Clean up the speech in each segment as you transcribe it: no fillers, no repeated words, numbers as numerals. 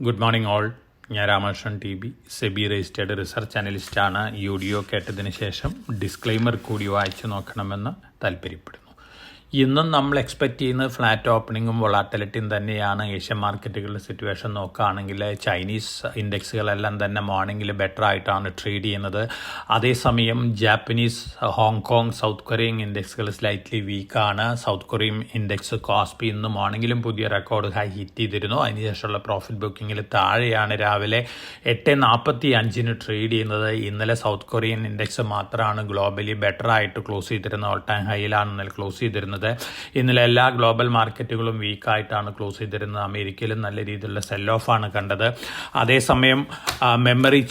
Good morning all. ഞാൻ Ramakrishnan T B, SEBI registered research അനലിസ്റ്റാണ്. ഈ ഓഡിയോ കേട്ടതിന് ശേഷം ഡിസ്ക്ലെയിമർ കൂടി വായിച്ചു നോക്കണമെന്ന് താല്പര്യപ്പെടുന്നു. ഇന്നും നമ്മൾ എക്സ്പെക്റ്റ് ചെയ്യുന്നത് ഫ്ലാറ്റ് ഓപ്പണിങ്ങും വൊളാറ്റിലിറ്റിയും തന്നെയാണ്. ഏഷ്യൻ മാർക്കറ്റുകളുടെ സിറ്റുവേഷൻ നോക്കുകയാണെങ്കിൽ ചൈനീസ് ഇൻഡെക്സുകളെല്ലാം തന്നെ മോർണിംഗിൽ ബെറ്റർ ആയിട്ടാണ് ട്രേഡ് ചെയ്യുന്നത്. അതേസമയം ജാപ്പനീസ്, ഹോങ്കോങ്, സൗത്ത് കൊറിയൻ ഇൻഡെക്സുകൾ സ്ലൈറ്റ്ലി വീക്കാണ്. സൗത്ത് കൊറിയൻ ഇൻഡെക്സ് കോസ്പി ഇന്ന് മോർണിംഗിലും പുതിയ റെക്കോർഡ് ഹൈ ഹിറ്റ് ചെയ്തിരുന്നു. അതിനുശേഷമുള്ള പ്രോഫിറ്റ് ബുക്കിങ്ങിൽ താഴെയാണ് രാവിലെ 8:45 ട്രേഡ് ചെയ്യുന്നത്. ഇന്നലെ സൗത്ത് കൊറിയൻ ഇൻഡെക്സ് മാത്രമാണ് ഗ്ലോബലി ബെറ്റർ ആയിട്ട് ക്ലോസ് ചെയ്തിരുന്നത്. ഓൾ ടൈം ഹൈയിലാണ് ഇന്നലെ ക്ലോസ് ചെയ്തിരുന്നത്. ഇന്നലെ എല്ലാ ഗ്ലോബൽ മാർക്കറ്റുകളും വീക്കായിട്ടാണ് ക്ലോസ് ചെയ്തിരുന്നത്. അമേരിക്കയിലും നല്ല രീതിയിലുള്ള സെൽ ഓഫാണ് കണ്ടത്. അതേസമയം മെമ്മറി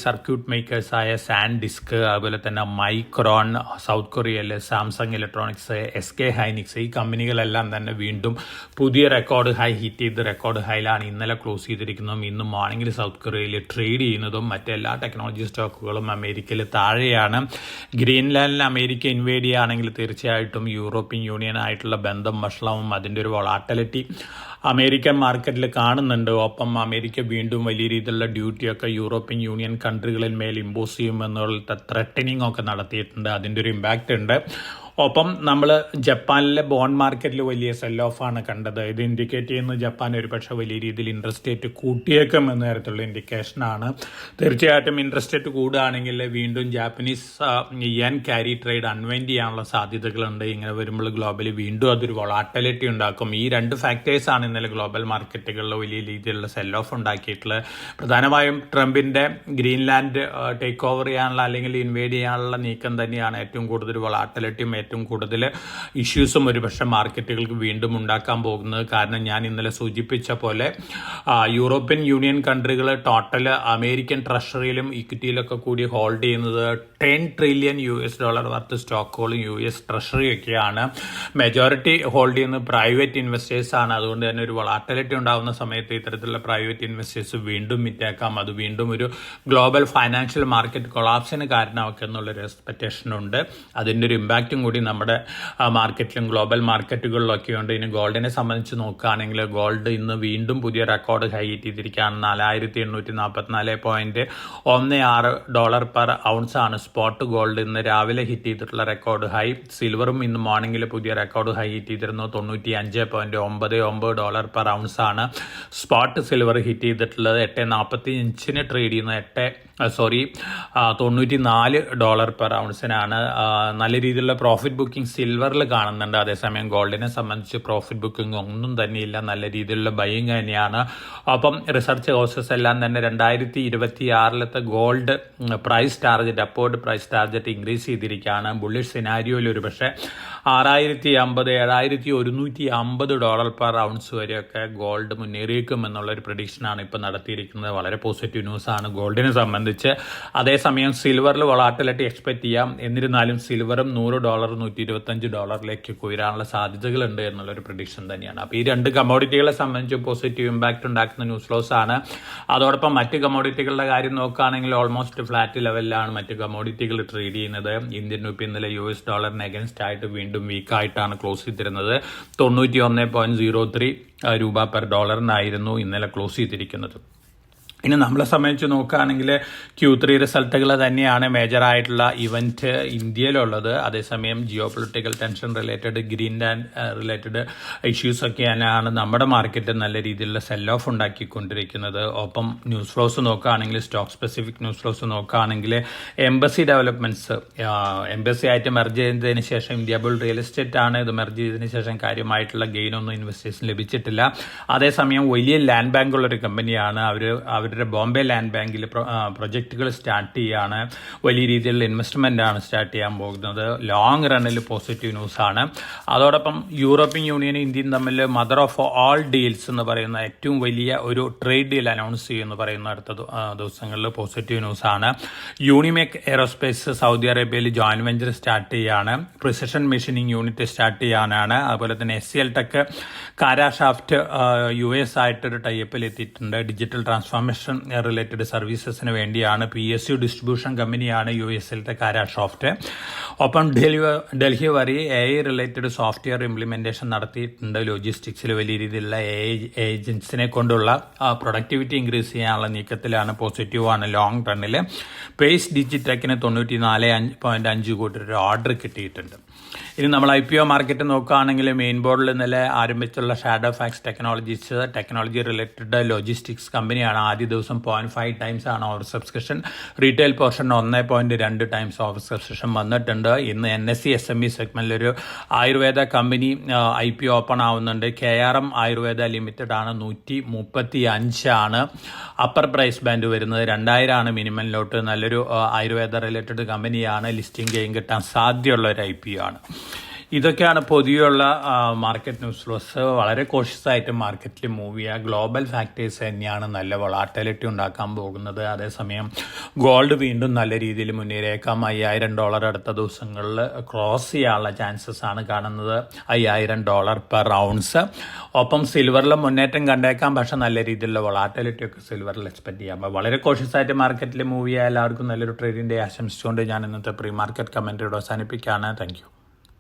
സർക്യൂട്ട് മേക്കേഴ്സായ സാൻഡിസ്ക്, അതുപോലെ തന്നെ മൈക്രോൺ, സൗത്ത് കൊറിയയിൽ സാംസങ് ഇലക്ട്രോണിക്സ്, SK ഹൈനിക്സ്, ഈ കമ്പനികളെല്ലാം തന്നെ വീണ്ടും പുതിയ റെക്കോർഡ് ഹൈ ഹിറ്റ് ചെയ്ത് റെക്കോർഡ് ഹൈയിലാണ് ഇന്നലെ ക്ലോസ് ചെയ്തിരിക്കുന്നതും ഇന്ന് മോർണിംഗിൽ സൗത്ത് കൊറിയയിൽ ട്രേഡ് ചെയ്യുന്നതും. മറ്റെല്ലാ ടെക്നോളജി സ്റ്റോക്കുകളും അമേരിക്കയിൽ താഴെയാണ്. ഗ്രീൻലാൻഡിൽ അമേരിക്ക ഇൻവേഡ് ചെയ്യുകയാണെങ്കിൽ തീർച്ചയായിട്ടും യൂറോപ്യൻ യൂണിയനായിട്ടുള്ള ബന്ധം വഷളാവും. അതിൻ്റെ ഒരു വൊളാറ്റിലിറ്റി അമേരിക്കൻ മാർക്കറ്റിൽ കാണുന്നുണ്ട്. ഒപ്പം അമേരിക്ക വീണ്ടും വലിയ രീതിയിലുള്ള ഡ്യൂട്ടിയൊക്കെ യൂറോപ്യൻ യൂണിയൻ കൺട്രികളിൽ മേൽ ഇമ്പോസ് ചെയ്യുമെന്നുള്ള ത്രെറ്റനിങ് ഒക്കെ നടത്തിയിട്ടുണ്ട്. അതിൻ്റെ ഒരു ഇമ്പാക്റ്റ് ഉണ്ട്. ഒപ്പം നമ്മൾ ജപ്പാനിലെ ബോണ്ട് മാർക്കറ്റിൽ വലിയ സെൽ ഓഫാണ് കണ്ടത്. ഇത് ഇൻഡിക്കേറ്റ് ചെയ്യുന്നത് ജപ്പാൻ ഒരുപക്ഷെ വലിയ രീതിയിൽ ഇൻട്രസ്റ്റ് റേറ്റ് കൂട്ടിയേക്കും എന്ന തരത്തിലുള്ള ഇൻഡിക്കേഷനാണ്. തീർച്ചയായിട്ടും ഇൻട്രസ്റ്റ് റേറ്റ് കൂടുകയാണെങ്കിൽ വീണ്ടും Japanese N carry trade unwind ചെയ്യാനുള്ള സാധ്യതകളുണ്ട്. ഇങ്ങനെ വരുമ്പോൾ ഗ്ലോബലി വീണ്ടും അതൊരു വൊളാറ്റിലിറ്റി ഉണ്ടാക്കും. ഈ രണ്ട് ഫാക്ടേഴ്സാണ് ഇന്നലെ ഗ്ലോബൽ മാർക്കറ്റുകളിൽ വലിയ രീതിയിലുള്ള സെൽ ഓഫ് ഉണ്ടാക്കിയിട്ടുള്ളത്. പ്രധാനമായും ട്രംപിൻ്റെ ഗ്രീൻലാൻഡ് ടേക്ക് ഓവർ ചെയ്യാനുള്ള അല്ലെങ്കിൽ ഇൻവേഡ് ചെയ്യാനുള്ള നീക്കം തന്നെയാണ് ഏറ്റവും കൂടുതൽ വൊളാറ്റിലിറ്റിയും ഏറ്റവും കൂടുതൽ ഇഷ്യൂസും ഒരുപക്ഷെ മാർക്കറ്റുകൾക്ക് വീണ്ടും ഉണ്ടാക്കാൻ പോകുന്നത്. കാരണം ഞാൻ ഇന്നലെ സൂചിപ്പിച്ച പോലെ European Union countries total American ട്രഷറിയിലും ഇക്വിറ്റിയിലൊക്കെ കൂടി ഹോൾഡ് ചെയ്യുന്നത് $10 ട്രില്യൺ വർത്ത് സ്റ്റോക്കുകളും US ട്രഷറിയൊക്കെയാണ്. മെജോറിറ്റി ഹോൾഡ് ചെയ്യുന്നത് പ്രൈവറ്റ് ഇൻവെസ്റ്റേഴ്സാണ്. അതുകൊണ്ട് തന്നെ ഒരു വൊളാറ്റിലിറ്റി ഉണ്ടാകുന്ന സമയത്ത് ഇത്തരത്തിലുള്ള പ്രൈവറ്റ് ഇൻവെസ്റ്റേഴ്സ് വീണ്ടും വിറ്റേക്കാം. അത് വീണ്ടും ഒരു ഗ്ലോബൽ ഫൈനാൻഷ്യൽ മാർക്കറ്റ് കൊളാപ്സിന് കാരണമാക്കും എന്നുള്ളൊരു എക്സ്പെക്റ്റേഷൻ ഉണ്ട്. അതിൻ്റെ ഒരു ഇമ്പാക്റ്റും കൂടി നമ്മുടെ മാർക്കറ്റിലും ഗ്ലോബൽ മാർക്കറ്റുകളിലൊക്കെ ഉണ്ട്. ഇനി ഗോൾഡിനെ സംബന്ധിച്ച് നോക്കുകയാണെങ്കിൽ ഗോൾഡ് ഇന്ന് വീണ്ടും പുതിയ റെക്കോർഡ് ഹൈ എത്തിയിരിക്കുകയാണ്. $4,844.16 പെർ ഔൺസ് ആണ് സ്പോട്ട് ഗോൾഡ് ഇന്ന് രാവിലെ ഹിറ്റ് ചെയ്തിട്ടുള്ള റെക്കോർഡ് ഹൈ. സിൽവറും ഇന്ന് മോർണിംഗിൽ പുതിയ റെക്കോർഡ് ഹൈ ഹിറ്റ് ചെയ്തിരുന്നു. $95.99 പെർ ഔൺസ് ആണ് സ്പോട്ട് സിൽവർ ഹിറ്റ് ചെയ്തിട്ടുള്ളത്. 8.45 ട്രേഡ് ചെയ്യുന്ന $94 പെർ ഔൺസിനാണ്. നല്ല രീതിയിലുള്ള പ്രോഫിറ്റ് ബുക്കിംഗ് സിൽവറിൽ കാണുന്നുണ്ട്. അതേസമയം ഗോൾഡിനെ സംബന്ധിച്ച് പ്രോഫിറ്റ് ബുക്കിംഗ് ഒന്നും തന്നെയില്ല. നല്ല രീതിയിലുള്ള ബൈയിങ് തന്നെയാണ്. ഒപ്പം റിസർച്ച് ഹൗസസ് എല്ലാം തന്നെ 2026 gold price target, upward price target increase ചെയ്തിരിക്കുകയാണ്. ബുള്ളിഷ് സിനാരിയോയിൽ ഒരു പക്ഷേ $6,050, $7,150 പെർ ഔൺസ് വരെയൊക്കെ ഗോൾഡ് മുന്നേറിയേക്കും എന്നുള്ളൊരു പ്രഡിക്ഷനാണ് ഇപ്പോൾ നടത്തിയിരിക്കുന്നത്. വളരെ പോസിറ്റീവ് ന്യൂസാണ് ഗോൾഡിനെ സംബന്ധിച്ച്. അതേസമയം സിൽവറിൽ വൊളാറ്റിലിറ്റി എക്സ്പെക്ട് ചെയ്യാം. എന്നിരുന്നാലും സിൽവറും $100, $125 ഉയരാനുള്ള സാധ്യതകളുണ്ട് എന്നുള്ളൊരു പ്രഡിക്ഷൻ തന്നെയാണ്. അപ്പോൾ ഈ രണ്ട് കമ്മോഡിറ്റികളെ സംബന്ധിച്ച് പോസിറ്റീവ് ഇമ്പാക്റ്റ് ഉണ്ടാക്കുന്ന ന്യൂസ് ഫ്ലോസ് ആണ്. അതോടൊപ്പം മറ്റ് കമ്മോഡിറ്റികളുടെ കാര്യം നോക്കുകയാണെങ്കിൽ ഓൾമോസ്റ്റ് ഫ്ലാറ്റ് ലെവലിലാണ് മറ്റ് കമ്മോഡിറ്റികൾ ട്രേഡ് ചെയ്യുന്നത്. ഇന്ത്യൻ രൂപ ഇന്നലെ US ഡോളറിന് അഗൻസ്റ്റ് ആയിട്ട് വീണ്ടും വീക്കായിട്ടാണ് ക്ലോസ് ചെയ്തിരുന്നത്. 91.03 രൂപ പെർ ഡോളറിനായിരുന്നു ഇന്നലെ ക്ലോസ് ചെയ്തിരിക്കുന്നത്. ഇനി നമ്മളെ സംബന്ധിച്ച് നോക്കുകയാണെങ്കിൽ Q3 റിസൾട്ടുകൾ തന്നെയാണ് മേജറായിട്ടുള്ള ഇവൻറ്റ് ഇന്ത്യയിലുള്ളത്. അതേസമയം geo political tension related, Greenland related ഇഷ്യൂസൊക്കെ തന്നെയാണ് നമ്മുടെ മാർക്കറ്റ് നല്ല രീതിയിലുള്ള സെൽ ഓഫ് ഉണ്ടാക്കിക്കൊണ്ടിരിക്കുന്നത്. ഒപ്പം ന്യൂസ് ഫ്ലോസ് നോക്കുകയാണെങ്കിൽ സ്റ്റോക്ക് സ്പെസിഫിക് ന്യൂസ് ഫ്ലോസ് നോക്കുകയാണെങ്കിൽ എംബസി ഡെവലപ്മെൻറ്റ്സ്, എംബസി ആയിട്ട് മെർജ് ചെയ്തതിന് ശേഷം ഇന്ത്യ ബുൾ റിയൽ എസ്റ്റേറ്റ് ആണ്. ഇത് മെർജ് ചെയ്തതിന് ശേഷം കാര്യമായിട്ടുള്ള ഗെയിനൊന്നും ഇൻവെസ്റ്റേഴ്സിന് ലഭിച്ചിട്ടില്ല. അതേസമയം വലിയ ലാൻഡ് ബാങ്കുള്ളൊരു കമ്പനിയാണ്. അവരുടെ ബോംബെ ലാൻഡ് ബാങ്കിൽ പ്രൊജക്റ്റുകൾ സ്റ്റാർട്ട് ചെയ്യുകയാണ്. വലിയ രീതിയിലുള്ള ഇൻവെസ്റ്റ്മെൻ്റ് ആണ് സ്റ്റാർട്ട് ചെയ്യാൻ പോകുന്നത്. ലോങ് റണ്ണിൽ പോസിറ്റീവ് ന്യൂസാണ്. അതോടൊപ്പം യൂറോപ്യൻ യൂണിയനും ഇന്ത്യയും തമ്മിൽ മദർ ഓഫ് ഓൾ ഡീൽസ് എന്ന് പറയുന്ന ഏറ്റവും വലിയ ഒരു ട്രേഡ് ഡീൽ അനൗൺസ് ചെയ്യുമെന്ന് പറയുന്ന അടുത്ത ദിവസങ്ങളിൽ പോസിറ്റീവ് ന്യൂസാണ്. യൂണിമെക് എയറോസ്പേസ് സൗദി അറേബ്യയിൽ ജോയിന്റ് വെഞ്ചർ സ്റ്റാർട്ട് ചെയ്യുകയാണ്. പ്രിസിഷൻ മെഷീനിങ് യൂണിറ്റ് സ്റ്റാർട്ട് ചെയ്യാനാണ്. അതുപോലെ തന്നെ SCL ടെക് കാരാഷാഫ്റ്റ് US ആയിട്ടൊരു ടൈപ്പിൽ എത്തിയിട്ടുണ്ട്. ഡിജിറ്റൽ ട്രാൻസ്ഫോർമേഷൻ ഇന്റർകണക്ഷൻ റിലേറ്റഡ് സർവീസസിന് വേണ്ടിയാണ്. PSU ഡിസ്ട്രിബ്യൂഷൻ കമ്പനിയാണ് US-ലത്തെ കാരാഷോഫ്റ്റ്. ഒപ്പം ഡൽഹി വഴി AI റിലേറ്റഡ് സോഫ്റ്റ്വെയർ ഇംപ്ലിമെന്റേഷൻ നടത്തിയിട്ടുണ്ട്. ലോജിസ്റ്റിക്സിൽ വലിയ രീതിയിലുള്ള AI ഏജൻസിനെ കൊണ്ടുള്ള പ്രൊഡക്ടിവിറ്റി ഇൻക്രീസ് ചെയ്യാനുള്ള നീക്കത്തിലാണ്. പോസിറ്റീവാണ് ലോങ് റണ്ണിൽ. പേസ് ഡിജിടെക്കിന് 94.5 കോടി രൂപ ഓർഡർ കിട്ടിയിട്ടുണ്ട്. ഇനി നമ്മൾ IPO മാർക്കറ്റ് നോക്കുകയാണെങ്കിൽ മെയിൻ ബോർഡിൽ ഇന്നലെ ആരംഭിച്ചുള്ള Shadowfax technology related logistics കമ്പനിയാണ്. ആദ്യ ദിവസം 0.5 ടൈംസ് ആണ് over subscription. Retail portion 1.2 times over subscription വന്നിട്ടുണ്ട്. ഇന്ന് NSE SME സെഗ്മെന്റിലൊരു ആയുർവേദ കമ്പനി IPO ഓപ്പൺ ആവുന്നുണ്ട്. KRM ആയുർവേദ ലിമിറ്റഡ് ആണ്. 135 ആണ് അപ്പർ പ്രൈസ് ബാൻഡ് വരുന്നത്. 2000 ആണ് മിനിമം ലോട്ട്. നല്ലൊരു ആയുർവേദ റിലേറ്റഡ് കമ്പനിയാണ്. ലിസ്റ്റിംഗ് ഗെയിൻ കിട്ടാൻ സാധ്യതയുള്ള ഒരു IPO ആണ്. ഇതൊക്കെയാണ് പൊതുവെയുള്ള മാർക്കറ്റ് ന്യൂസ് ഫ്ലോസ്. വളരെ കോഷ്യസ് ആയിട്ട് മാർക്കറ്റിൽ മൂവ് ചെയ്യുക. ഗ്ലോബൽ ഫാക്ടേഴ്സ് തന്നെയാണ് നല്ല വൊളാറ്റിലിറ്റി ഉണ്ടാക്കാൻ പോകുന്നത്. അതേസമയം ഗോൾഡ് വീണ്ടും നല്ല രീതിയിൽ മുന്നേറിയേക്കാം. $5000 അടുത്ത ദിവസങ്ങളിൽ ക്രോസ് ചെയ്യാനുള്ള ചാൻസസ് ആണ് കാണുന്നത്. $5000 പെർ ഔൺസ്. ഒപ്പം സിൽവറിലും മുന്നേറ്റം കണ്ടേക്കാം. പക്ഷെ നല്ല രീതിയിലുള്ള വൊളാറ്റിലിറ്റി ഒക്കെ സിൽവറിൽ എക്സ്പെക്ട് ചെയ്യാം. അപ്പോൾ വളരെ കോഷ്യസ് ആയിട്ട് മാർക്കറ്റിൽ മൂവ് ചെയ്യുക. എല്ലാവർക്കും നല്ലൊരു ട്രേഡിംഗ് ഡേ ആശംസിച്ചുകൊണ്ട് ഞാൻ ഇന്നത്തെ പ്രീ മാർക്കറ്റ് കമൻറ്ററി അവസാനിപ്പിക്കുകയാണ്. Thank you.